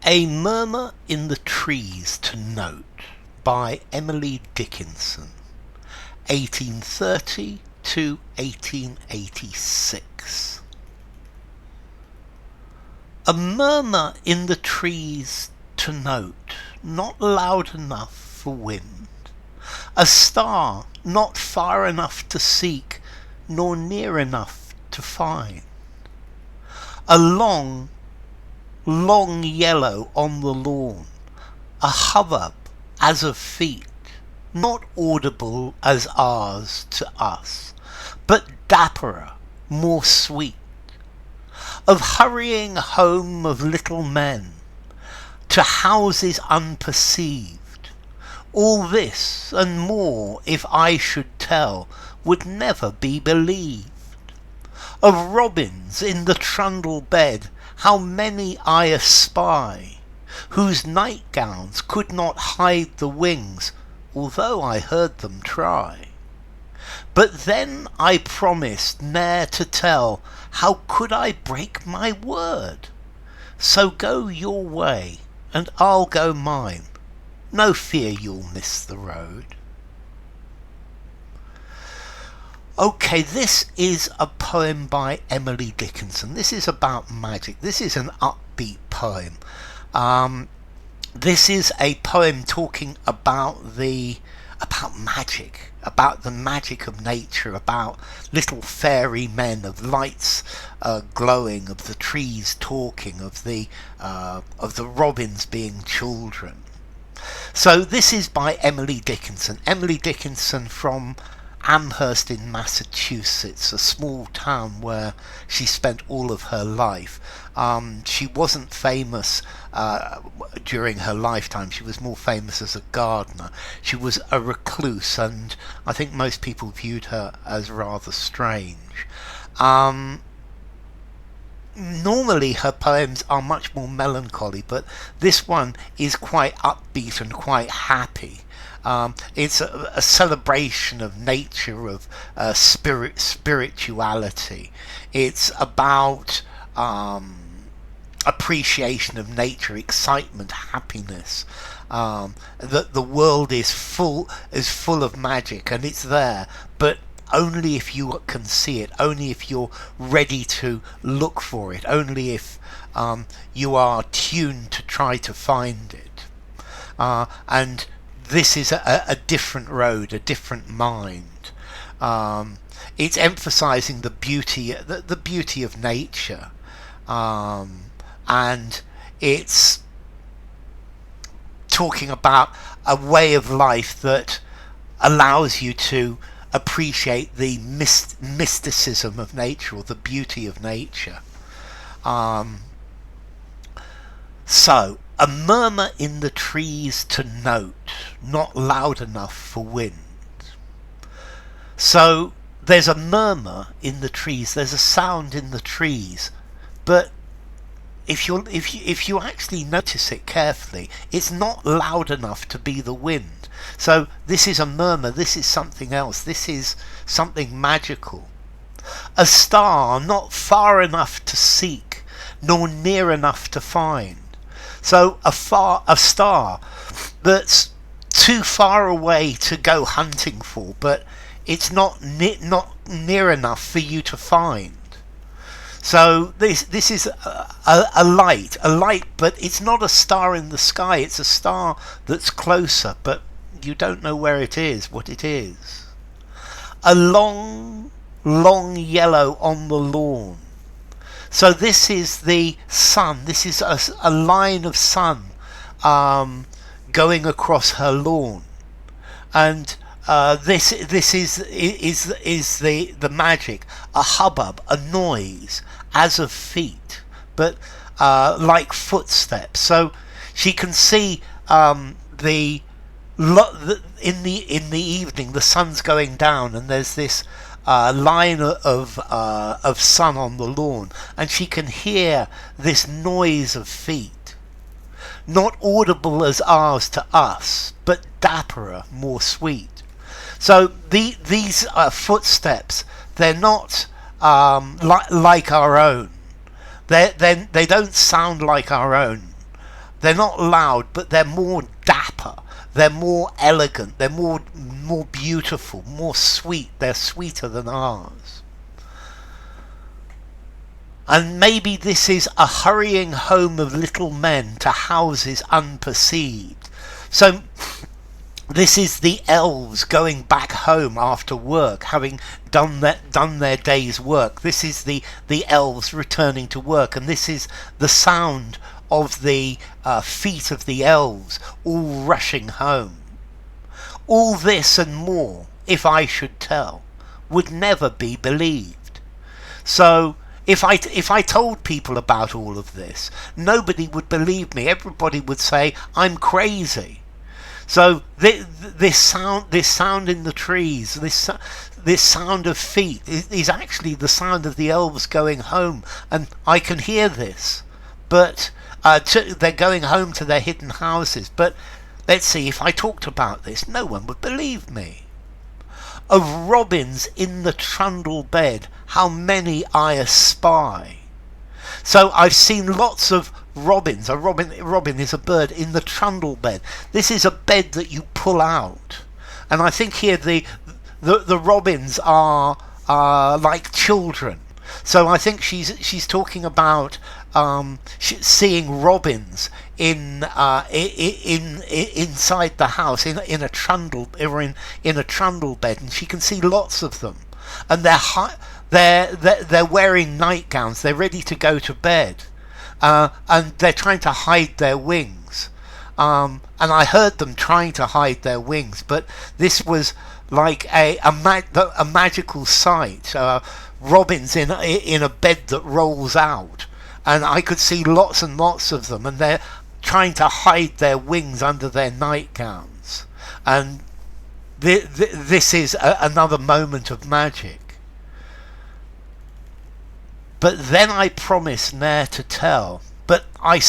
A Murmur in the Trees to Note by Emily Dickinson, 1830 to 1886. A murmur in the trees to note, not loud enough for wind. A star not far enough to seek, nor near enough to find. A long yellow on the lawn, a hubbub as of feet, not audible as ours to us, but dapperer, more sweet, of hurrying home of little men, to houses unperceived. All this and more, if I should tell, would never be believed. Of robins in the Trundle bed, how many I espy, whose nightgowns could not hide the wings, although I heard them try. But then I promised ne'er to tell, how could I break my word? So go your way, and I'll go mine, no fear you'll miss the road. Okay, this is a poem by Emily Dickinson. This is about magic. This is an upbeat poem. This is a poem talking about magic, about the magic of nature, about little fairy men, of lights glowing, of the trees talking, of the robins being children. So this is by Emily Dickinson. Emily Dickinson from Amherst in Massachusetts, a small town where she spent all of her life. She wasn't famous during her lifetime. She was more famous as a gardener. She was a recluse, and I think most people viewed her as rather strange. Normally her poems are much more melancholy, but this one is quite upbeat and quite happy. It's a celebration of nature, of spirituality. It's about appreciation of nature, excitement, happiness. That the world is full of magic, and it's there, but only if you can see it, only if you're ready to look for it, only if you are tuned to try to find it. And this is a different road, a different mind. It's emphasizing the beauty of nature, and it's talking about a way of life that allows you to appreciate the mysticism of nature, or the beauty of nature. So, a murmur in the trees to note, not loud enough for wind. So there's a murmur in the trees, there's a sound in the trees, but if you actually notice it carefully, it's not loud enough to be the wind. So this is a murmur, this is something else, this is something magical. A star not far enough to seek, nor near enough to find. So a star that's too far away to go hunting for, but it's not near enough for you to find. So this is a light, but it's not a star in the sky. It's a star that's closer, but you don't know where it is, what it is. A long yellow on the lawn. So this is the sun. This is a line of sun going across her lawn, and this is the magic. A hubbub, a noise, as of feet, but like footsteps. So she can see in the evening the sun's going down, and there's this line of sun on the lawn, and she can hear this noise of feet, not audible as ours to us, but dapperer, more sweet. So these footsteps, they're not like our own. They don't sound like our own. They're not loud, but they're more dapper. They're more elegant. They're more beautiful, more sweet. They're sweeter than ours. And maybe this is a hurrying home of little men to houses unperceived. So this is the elves going back home after work, having done their day's work. This is the elves returning to work, and this is the sound of the feet of the elves all rushing home. All this and more, if I should tell, would never be believed. So if I told people about all of this, nobody would believe me. Everybody would say I'm crazy. So this sound in the trees, this sound of feet is actually the sound of the elves going home, and I can hear this. But they're going home to their hidden houses. But let's see, if I talked about this, no one would believe me. Of robins in the trundle bed, how many I espy. So I've seen lots of robins. A robin is a bird in the trundle bed. This is a bed that you pull out, and I think here the robins are like children. So I think she's talking about seeing robins inside the house in a trundle, or in a trundle bed, and she can see lots of them, and they're wearing nightgowns. They're ready to go to bed, and they're trying to hide their wings. And I heard them trying to hide their wings, but this was like a magical sight. Robins in a bed that rolls out, and I could see lots and lots of them, and they're trying to hide their wings under their nightgowns. And this is another moment of magic. But then I promised ne'er to tell. But I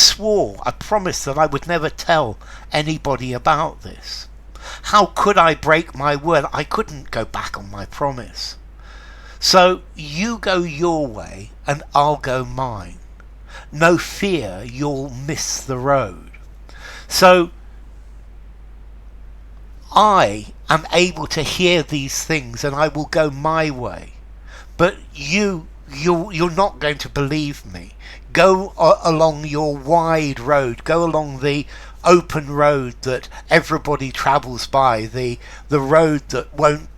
promised that I would never tell anybody about this. How could I break my word? I couldn't go back on my promise. So you go your way and I'll go mine. No fear, you'll miss the road. So I am able to hear these things, and I will go my way. But you're not going to believe me. Go along your wide road. Go along the open road that everybody travels by. The road that won't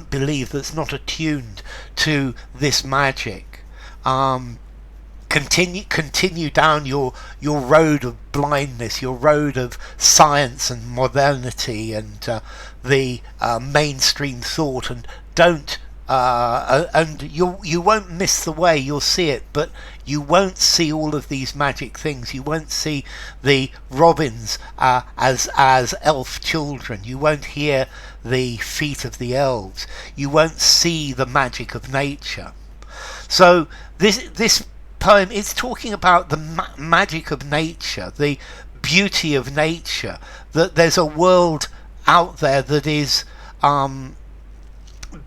believe. That's not attuned to this magic. Continue down your road of blindness, your road of science and modernity and the mainstream thought, and don't. And you won't miss the way. You'll see it, but you won't see all of these magic things. You won't see the robins as elf children. You won't hear the feet of the elves. You won't see the magic of nature. So this poem is talking about the magic of nature, the beauty of nature. That there's a world out there that is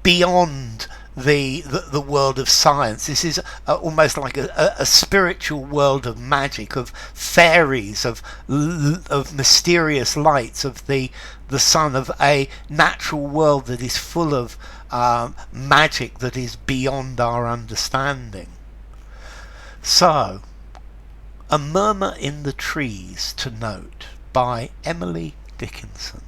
beyond the world of science. This is almost like a spiritual world of magic, of fairies, of mysterious lights, of the sun, of a natural world that is full of magic that is beyond our understanding. So, A Murmur in the Trees to Note by Emily Dickinson.